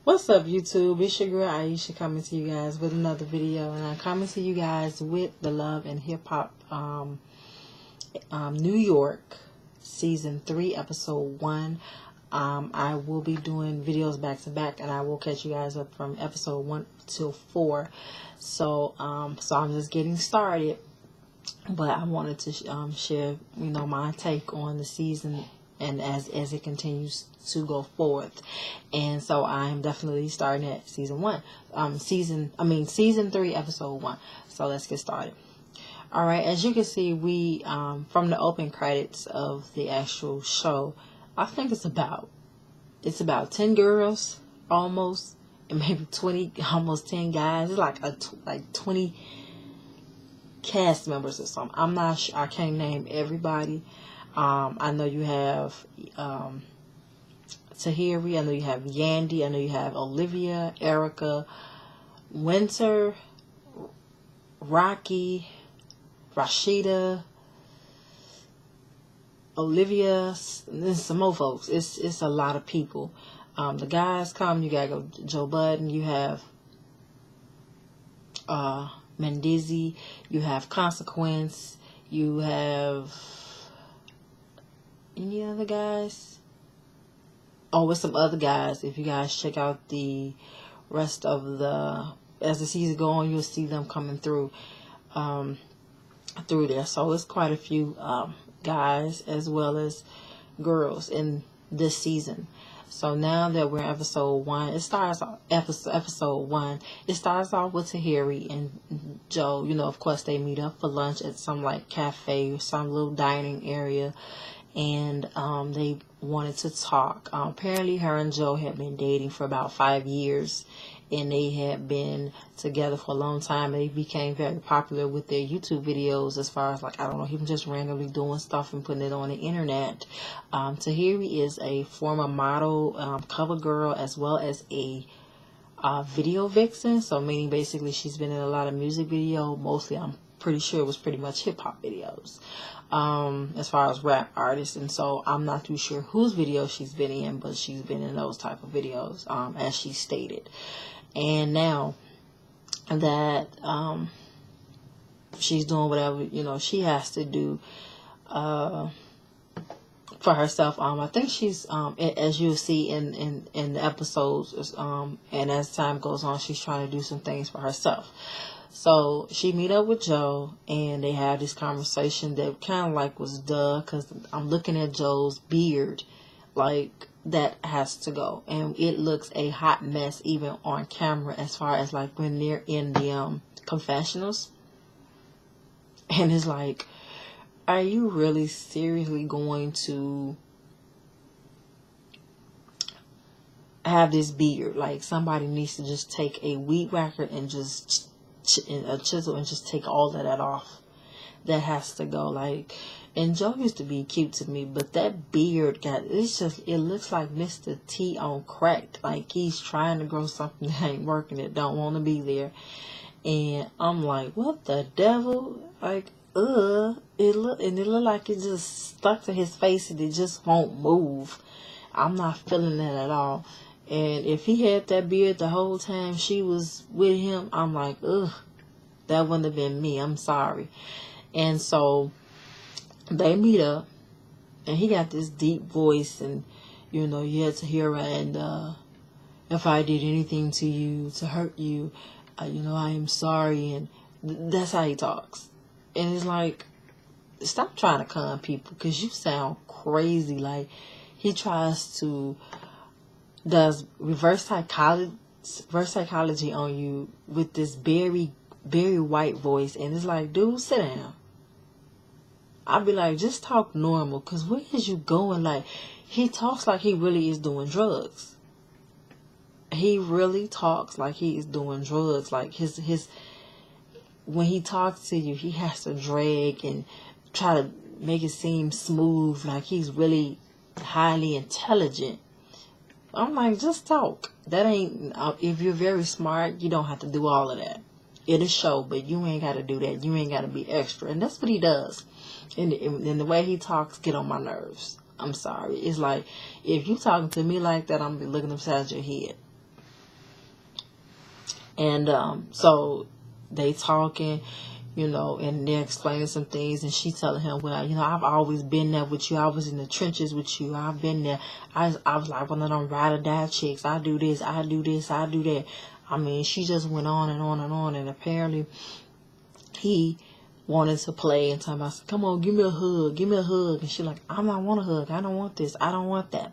What's up, YouTube? It's your girl Aisha coming to you guys with another video, and I'm coming to you guys with the Love and Hip Hop New York Season 3 Episode 1. I will be doing videos back to back, and I will catch you guys up from Episode 1 till 4. So I'm just getting started, but I wanted to share, my take on the season and as it continues to go forth. And so I'm definitely starting at season 3, episode 1. So let's get started. All right, as you can see, we from the open credits of the actual show, I think it's about 10 girls almost, and maybe 20, almost 10 guys. It's like 20 cast members or something. I'm not sure. I can't name everybody. I know you have Tahiri. I know you have Yandy. I know you have Olivia, Erica, Winter, Rocky, Rashida, Olivia, and then some more folks. It's a lot of people. The guys come. You gotta go Joe Budden. You have Mendizi. You have Consequence. You have any other guys? Oh, with some other guys. If you guys check out the rest of as the season goes on, you'll see them coming through there. So it's quite a few guys as well as girls in this season. So now that we're in episode 1, it starts off episode 1. It starts off with Tahiri and Joe. Of course, they meet up for lunch at some cafe or some little dining area. And they wanted to talk. Apparently, her and Joe had been dating for about 5 years, and they had been together for a long time. They became very popular with their YouTube videos, as far as him just randomly doing stuff and putting it on the internet. Tahiri is a former model, cover girl, as well as a video vixen. So meaning basically she's been in a lot of music video. Mostly, I'm pretty sure it was pretty much hip hop videos. As far as rap artists, and so I'm not too sure whose video she's been in, but she's been in those type of videos, as she stated. And now that she's doing whatever she has to do for herself, I think she's as you'll see in the episodes, and as time goes on, she's trying to do some things for herself. So she meet up with Joe, and they have this conversation that kind of was duh, because I'm looking at Joe's beard, that has to go, and it looks a hot mess even on camera, as far as when they're in the confessionals. And it's are you really seriously going to have this beard? Somebody needs to just take a weed whacker and just a chisel and just take all of that off. That has to go. And Joe used to be cute to me, but that beard it looks like Mr. T on crack. He's trying to grow something that ain't working, it don't want to be there. And I'm what the devil? It look like it just stuck to his face and it just won't move. I'm not feeling that at all. And if he had that beard the whole time she was with him, I'm ugh, that wouldn't have been me. I'm sorry. And so they meet up, and he got this deep voice, and you had to hear her, and if I did anything to you to hurt you, I am sorry, and that's how he talks. And it's stop trying to con people, because you sound crazy. He tries to does reverse psychology on you with this very, very white voice, and it's dude, sit down. I'd be just talk normal, because where is you going? He talks like he really is doing drugs. He really talks like he is doing drugs. His when he talks to you, he has to drag and try to make it seem smooth, he's really highly intelligent. I'm just talk. That ain't, if you're very smart, you don't have to do all of that. It'll show, but you ain't got to do that. You ain't got to be extra. And that's what he does. And the way he talks get on my nerves. I'm sorry. It's if you talking to me like that, I'm be looking upside your head. And so they talking, and they're explaining some things, and she telling him, well, I've always been there with you. I was in the trenches with you. I've been there. I was like one of them ride or die chicks. I do this, I do this, I do that. I mean, she just went on and on and on, and apparently he wanted to play and talking about, come on, give me a hug, and she like, I don't want a hug, I don't want this, I don't want that.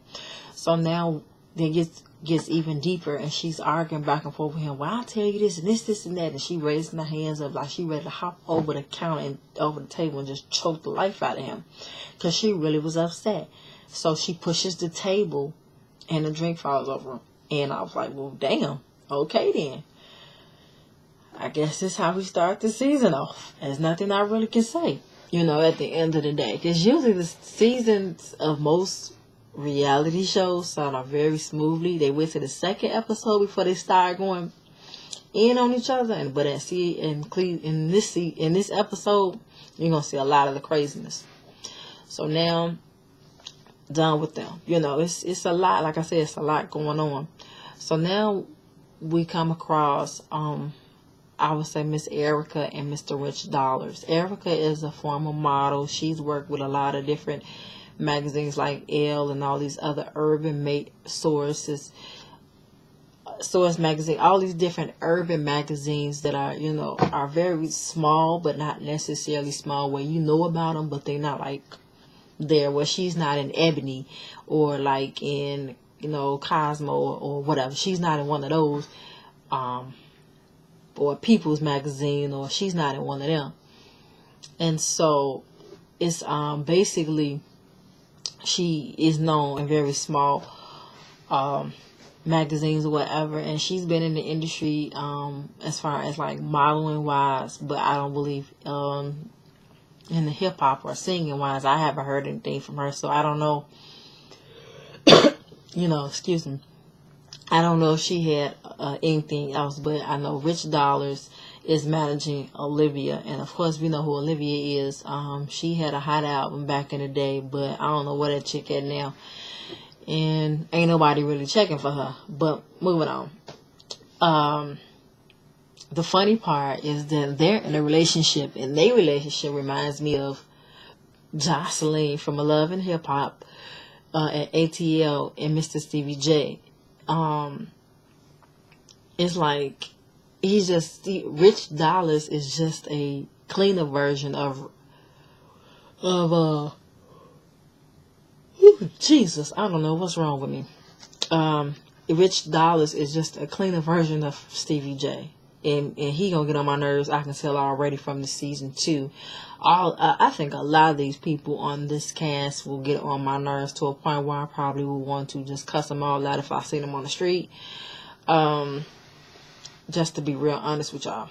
So now it gets even deeper, and she's arguing back and forth with him. Well, I'll tell you this and this and that, and she raising her hands up like she ready to hop over the counter and over the table and just choke the life out of him, because she really was upset. So she pushes the table and the drink falls over, and I was like, well, damn, okay then. I guess this is how we start the season off. There's nothing I really can say, at the end of the day. Because usually the seasons of most reality shows start off very smoothly. They wait to the second episode before they start going in on each other. But in this episode, you're going to see a lot of the craziness. So now, done with them. It's a lot. Like I said, it's a lot going on. So now we come across... I would say Miss Erica and Mr. Rich Dollars. Erica is a former model. She's worked with a lot of different magazines like Elle and all these other urban source magazine, all these different urban magazines that are, are very small, but not necessarily small where you know about them, but they're not like there where she's not in Ebony or like in, Cosmo or whatever. She's not in one of those, or People's Magazine, or she's not in one of them. And so it's basically she is known in very small magazines or whatever, and she's been in the industry as far as like modeling wise, but I don't believe in the hip hop or singing wise. I haven't heard anything from her, so I don't know. Excuse me. I don't know if she had anything else, but I know Rich Dollars is managing Olivia, and of course we know who Olivia is. She had a hot album back in the day, but I don't know where that chick at now, and ain't nobody really checking for her. But moving on. The funny part is that they're in a relationship, and their relationship reminds me of Jocelyn from Love and Hip Hop at ATL and Mr. Stevie J. It's like Rich Dollars is just a cleaner version of Jesus, I don't know what's wrong with me. Rich Dollars is just a cleaner version of Stevie J, and he gonna get on my nerves. I can tell already from the season 2. I think a lot of these people on this cast will get on my nerves to a point where I probably will want to just cuss them all out if I see them on the street. Just to be real honest with y'all.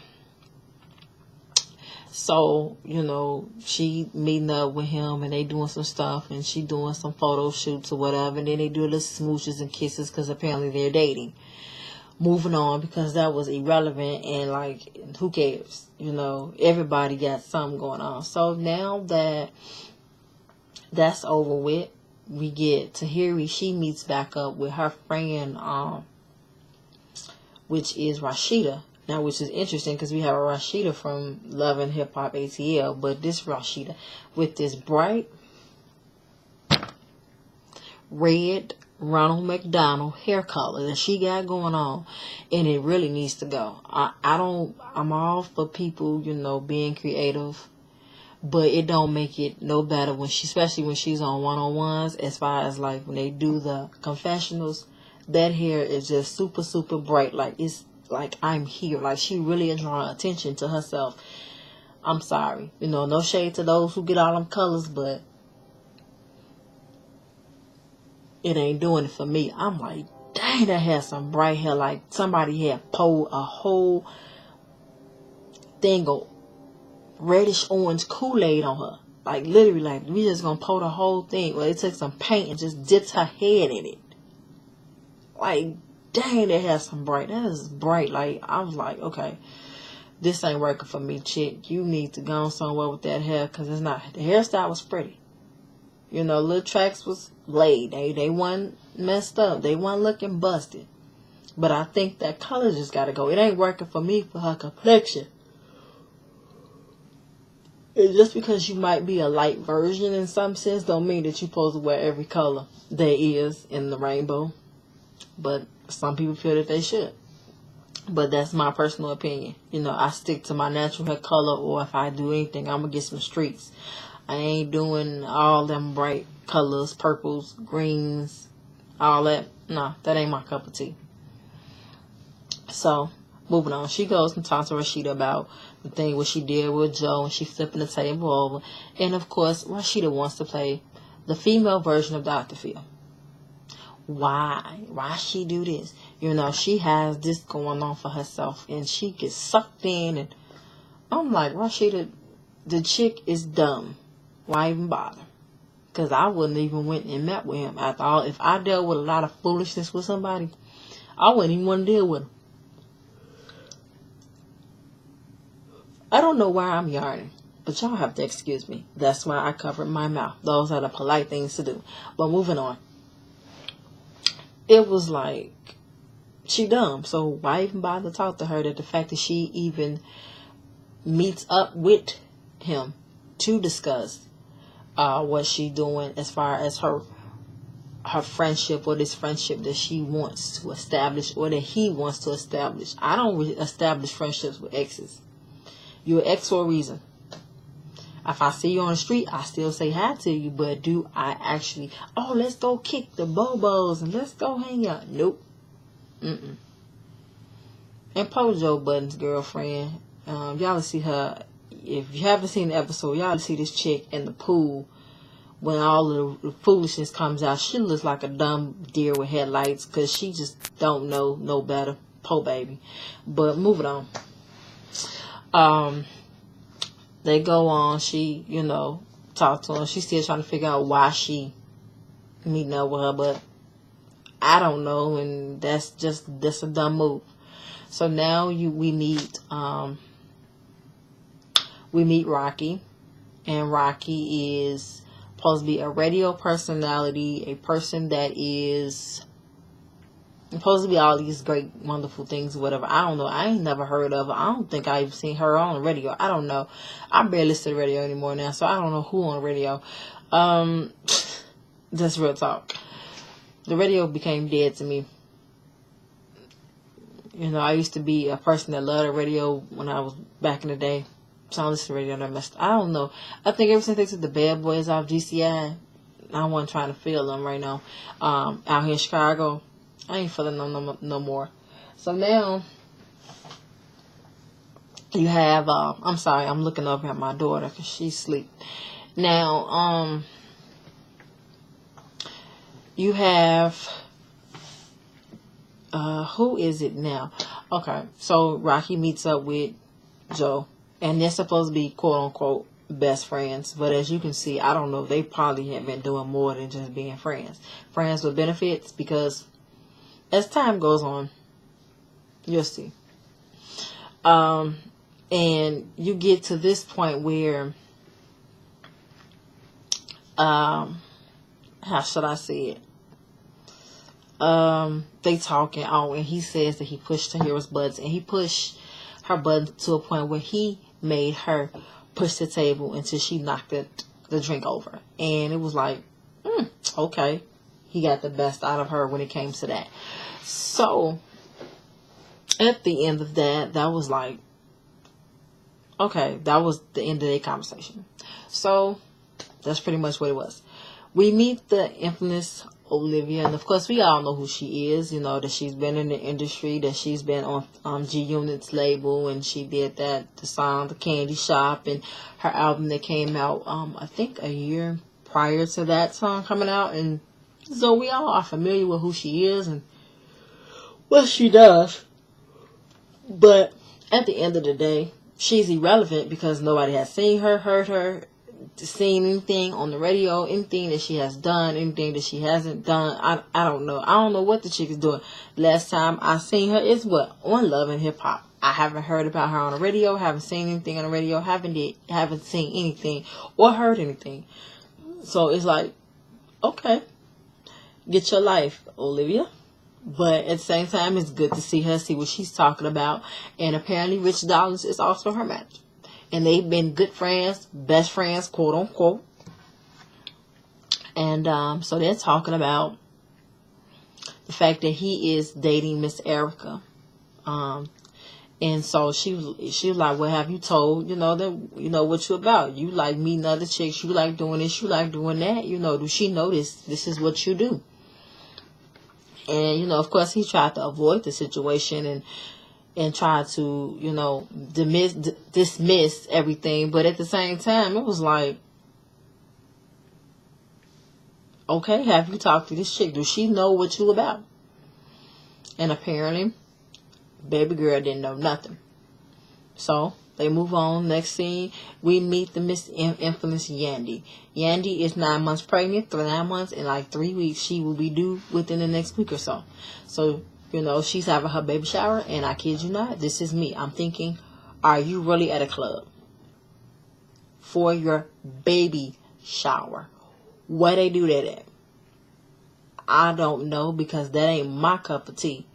So, she meeting up with him and they doing some stuff and she doing some photo shoots or whatever. And then they do little smooches and kisses because apparently they're dating. Moving on, because that was irrelevant and like, who cares? Everybody got something going on. So now that that's over with, we get Tahiri. She meets back up with her friend, which is Rashida. Now, which is interesting because we have a Rashida from Love and Hip Hop ATL, but this Rashida with this bright red Ronald McDonald hair color that she got going on, and it really needs to go. I'm all for people, being creative, but it don't make it no better especially when she's on one-on-ones, as far as like when they do the confessionals. That hair is just super, super bright. Like, it's like I'm here. Like, she really is drawing attention to herself. I'm sorry. No shade to those who get all them colors, but it ain't doing it for me. I'm like, dang, that has some bright hair. Like, somebody had poured a whole thing of reddish orange Kool-Aid on her. Like, literally, like, we just gonna pour the whole thing. Well, they took some paint and just dipped her head in it. Like, dang, that has some bright. That is bright. Like, I was like, okay, this ain't working for me, chick. You need to go somewhere with that hair, because it's not. The hairstyle was pretty. Little tracks was laid. They wasn't messed up. They wasn't looking busted. But I think that color just got to go. It ain't working for me for her complexion. And just because you might be a light version in some sense don't mean that you're supposed to wear every color there is in the rainbow. But some people feel that they should. But that's my personal opinion. You know, I stick to my natural hair color, or if I do anything, I'm going to get some streaks. I ain't doing all them bright colors, purples, greens, all that. No, that ain't my cup of tea. So, moving on. She goes and talks to Rashida about the thing what she did with Joe, and she flipping the table over. And of course, Rashida wants to play the female version of Dr. Phil. Why? Why she do this? You know, she has this going on for herself, and she gets sucked in. And I'm like, Rashida, the chick is dumb. Why even bother? Because I wouldn't even went and met with him after all. If I dealt with a lot of foolishness with somebody, I wouldn't even want to deal with him. I don't know why I'm yarning, but y'all have to excuse me. That's why I covered my mouth. Those are the polite things to do. But moving on. It was like, she dumb. So why even bother to talk to her? That the fact that she even meets up with him to discuss what she doing as far as her friendship, or this friendship that she wants to establish, or that he wants to establish. I don't establish friendships with exes. You're an ex for a reason. If I see you on the street, I still say hi to you. But do I actually, oh, let's go kick the bobos and let's go hang out? Nope. And Pojo Button's girlfriend, y'all see her. If you haven't seen the episode, y'all see this chick in the pool when all the foolishness comes out. She looks like a dumb deer with headlights because she just don't know no better. Po baby. But moving on. They go on. She, you know, talk to her. She's still trying to figure out why she meeting up with her, but I don't know, and that's a dumb move. So now we meet Rocky, and Rocky is supposed to be a radio personality, a person that is supposed to be all these great, wonderful things or whatever. I don't know. I ain't never heard of her. I don't think I even seen her on the radio. I don't know. I barely listen to the radio anymore now, so I don't know who on the radio. That's real talk. The radio became dead to me. You know, I used to be a person that loved the radio when I was back in the day. So I don't listen to radio that much. I don't know. I think ever since they took the bad boys off GCI, I wasn't trying to feel them right now. Out here in Chicago, I ain't feeling them no more. So now you have, I'm sorry, I'm looking up at my daughter because she's asleep. Now, you have, who is it now? Okay, so Rocky meets up with Joe, and they're supposed to be quote unquote best friends. But as you can see, I don't know, they probably have been doing more than just being friends. Friends with benefits, because as time goes on, you'll see. And you get to this point where, how should I say it? They talking on, and he says that he pushed Tahira's buttons, and he pushed her buttons to a point where he made her push the table until she knocked the drink over. And it was like, okay. He got the best out of her when it came to that. So, at the end of that was like, okay, that was the end of their conversation. So, that's pretty much what it was. We meet the infamous Olivia, and of course, we all know who she is. You know, that she's been in the industry, that she's been on G Unit's label, and she did the song, The Candy Shop, and her album that came out, I think a year prior to that song coming out, and so we all are familiar with who she is and what she does. But at the end of the day, she's irrelevant because nobody has seen her, heard her, seen anything on the radio, anything that she has done, anything that she hasn't done. I don't know. I don't know what the chick is doing. Last time I seen her is what? On Love and Hip Hop. I haven't heard about her on the radio, haven't seen anything on the radio, haven't seen anything or heard anything. So it's like, okay. Get your life, Olivia. But at the same time, it's good to see her, see what she's talking about. And apparently Rich Dollars is also her manager. And they've been good friends, best friends, quote unquote. And so they're talking about the fact that he is dating Miss Erica. And so she was like, well, have you told, that, what you about? You like meeting other chicks. You like doing this. You like doing that. Do she know this is what you do? And, of course, he tried to avoid the situation and tried to, dismiss everything. But at the same time, it was like, okay, have you talked to this chick? Does she know what you about? And apparently, baby girl didn't know nothing. So they move on. Next scene, we meet the Miss Infamous Yandy. Yandy is 9 months pregnant. 9 months and like 3 weeks. She will be due within the next week or so. So, she's having her baby shower. And I kid you not, this is me. I'm thinking, are you really at a club for your baby shower? Where they do that at? I don't know, because that ain't my cup of tea.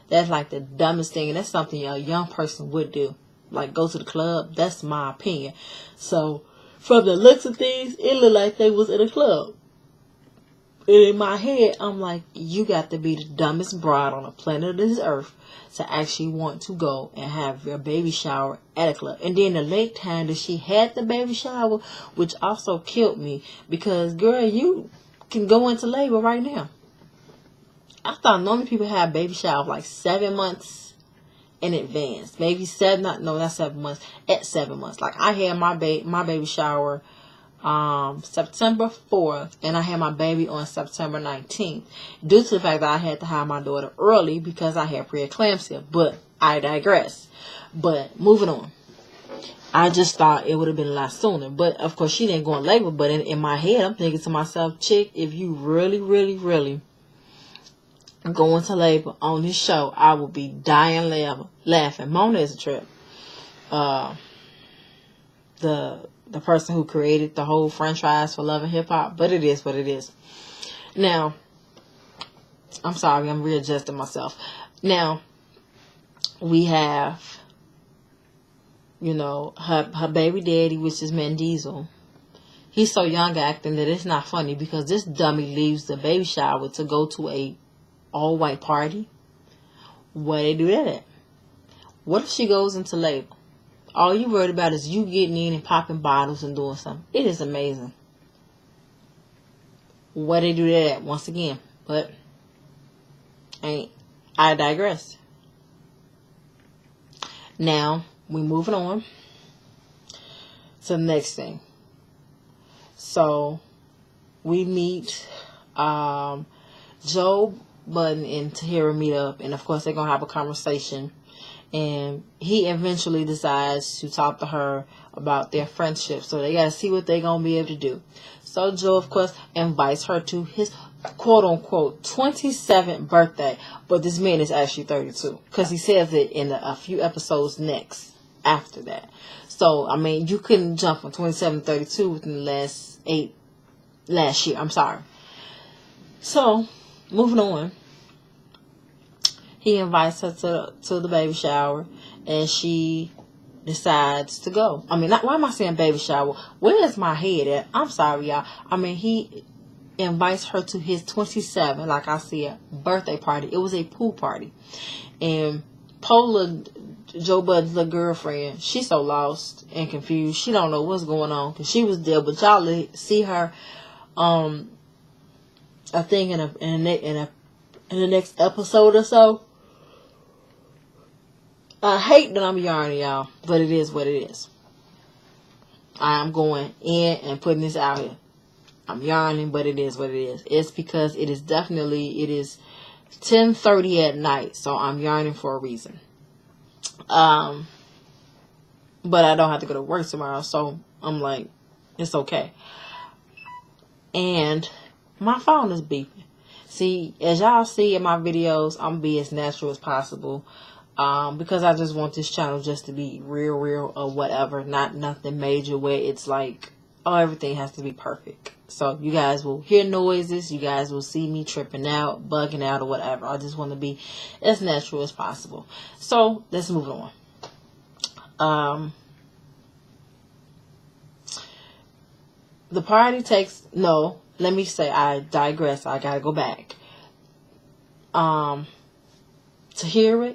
That's like the dumbest thing. And that's something a young person would do. Like go to the club. That's my opinion. So from the looks of things, it looked like they was in a club. And in my head, I'm like, you got to be the dumbest broad on the planet of this earth to actually want to go and have your baby shower at a club. And then the late time that she had the baby shower, which also killed me, because girl, you can go into labor right now. I thought normally people have baby showers like 7 months in advance. Maybe not 7 months, at 7 months. Like I had my baby shower September 4th, and I had my baby on September 19th, due to the fact that I had to have my daughter early because I had preeclampsia. But I digress. But moving on. I just thought it would have been a lot sooner. But of course she didn't go in labor. But in my head, I'm thinking to myself, chick, if you really, really, really go into labor on this show, I will be dying laughing. Mona is a trip. The person who created the whole franchise for Love and Hip Hop, but it is what it is. Now, I'm sorry, I'm readjusting myself. Now, we have, her baby daddy, which is Mendizel. He's so young acting that it's not funny, because this dummy leaves the baby shower to go to a all-white party. Where they do that at? What if she goes into labor? All you worried about is you getting in and popping bottles and doing something. It is amazing. Where they do that at, once again. But I digress. Now, we moving on to the next thing. So, we meet Joe Budden and Tahira meet up, and of course they're gonna have a conversation, and he eventually decides to talk to her about their friendship, so they gotta see what they're gonna be able to do. So Joe, of course, invites her to his quote-unquote 27th birthday, but this man is actually 32, because he says it in a few episodes next after that. So I mean, you couldn't jump from 27 to 32 within the last year. I'm sorry. So moving on, he invites her to the baby shower, and she decides to go. I mean, why am I saying baby shower? Where is my head at? I'm sorry, y'all. I mean, he invites her to his 27, like I said, birthday party. It was a pool party. And Paula, Joe Budden's little girlfriend, she's so lost and confused. She don't know what's going on, because she was there, but y'all see her I think in the next episode or so. I hate that I'm yarning, y'all, but it is what it is. I'm going in and putting this out here. I'm yarning, but it is what it is. It's because it is 10:30 at night, so I'm yarning for a reason. But I don't have to go to work tomorrow, so I'm like, it's okay. And my phone is beeping. See, as y'all see in my videos, I'm be as natural as possible. Because I just want this channel just to be real or whatever. Not nothing major where it's like everything has to be perfect. So you guys will hear noises. You guys will see me tripping out, bugging out, or whatever. I just want to be as natural as possible. So let's move on. The party takes, no, let me say, I digress. I gotta go back. Tahiri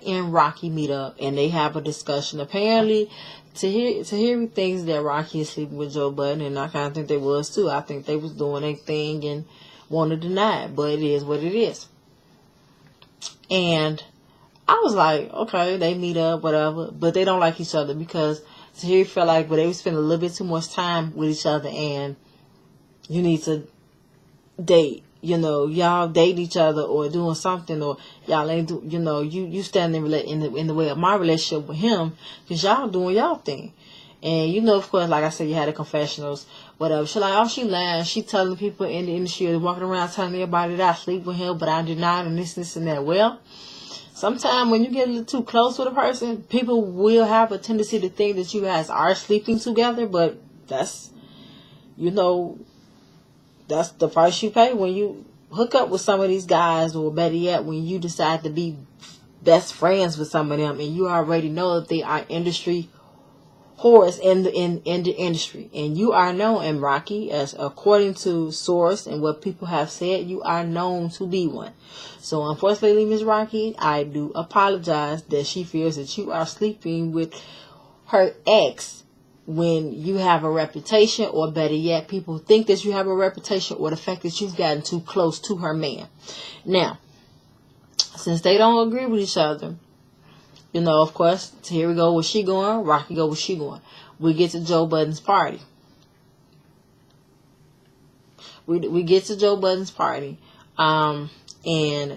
and Rocky meet up and they have a discussion. Apparently, Tahiri thinks that Rocky is sleeping with Joe Budden, and I kind of think they was too. I think they was doing their thing and want to deny it, but it is what it is. And I was like, okay, they meet up, whatever, but they don't like each other because Tahiri felt like they was spending a little bit too much time with each other, and you need to date. You know, y'all date each other or doing something, or y'all ain't do, you know, you standing in the way of my relationship with him because y'all doing y'all thing. And you know, of course, like I said, you had the confessionals, whatever. She like, oh, she lying. She telling people in the industry, walking around telling everybody that I sleep with him, but I did not, and this and that. Well, sometimes when you get a little too close with a person, people will have a tendency to think that you guys are sleeping together, but that's, you know, that's the price you pay when you hook up with some of these guys, or better yet, when you decide to be best friends with some of them, and you already know that they are industry whores in the industry, and you are known, and Rocky, as according to source and what people have said, you are known to be one. So unfortunately, Miss Rocky, I do apologize that she feels that you are sleeping with her ex when you have a reputation, or better yet, people think that you have a reputation, or the fact that you've gotten too close to her man. Now, since they don't agree with each other, you know, of course, here we go, where she going, Rocky go, where she going. We get to Joe Budden's party. We get to Joe Budden's party, and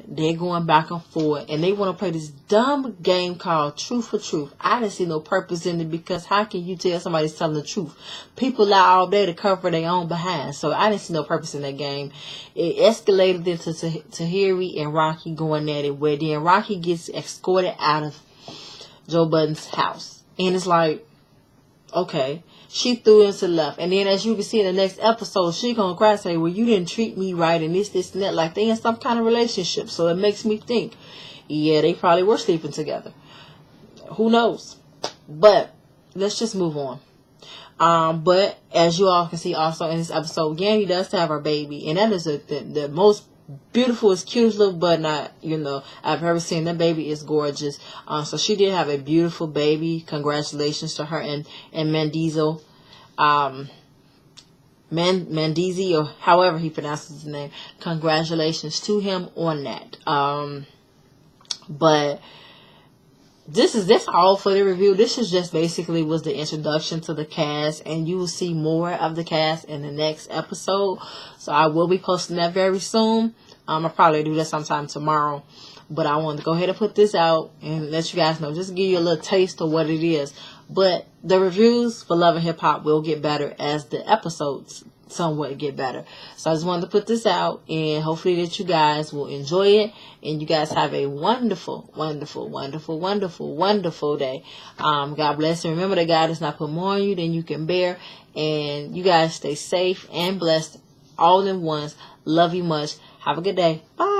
they're going back and forth, and they want to play this dumb game called Truth or Truth. I didn't see no purpose in it, because how can you tell somebody's telling the truth? People lie all day to cover their own behind, so I didn't see no purpose in that game. It escalated into Tahiri and Rocky going at it, where then Rocky gets escorted out of Joe Budden's house, and it's like, okay. She threw into left. And then as you can see in the next episode, she gonna cry and say, well, you didn't treat me right, and this, and that. Like they in some kind of relationship. So it makes me think, yeah, they probably were sleeping together. Who knows? But let's just move on. But as you all can see also in this episode, Yandy does have her baby. And that is the most beautiful, cutest little button I've ever seen. That baby is gorgeous. So she did have a beautiful baby. Congratulations to her and Mandizo, Mandizi, or however he pronounces his name. Congratulations to him on that. But this all for the review. This is just basically was the introduction to the cast, and you will see more of the cast in the next episode. So I will be posting that very soon. I'll probably do that sometime tomorrow, but I wanted to go ahead and put this out and let you guys know, just give you a little taste of what it is. But the reviews for Love and Hip Hop will get better as the episodes somewhat get better. So I just wanted to put this out, and hopefully that you guys will enjoy it, and you guys have a wonderful, wonderful, wonderful, wonderful, wonderful day. God bless, and remember that God does not put more on you than you can bear, and you guys stay safe and blessed all in ones. Love you much. Have a good day. Bye.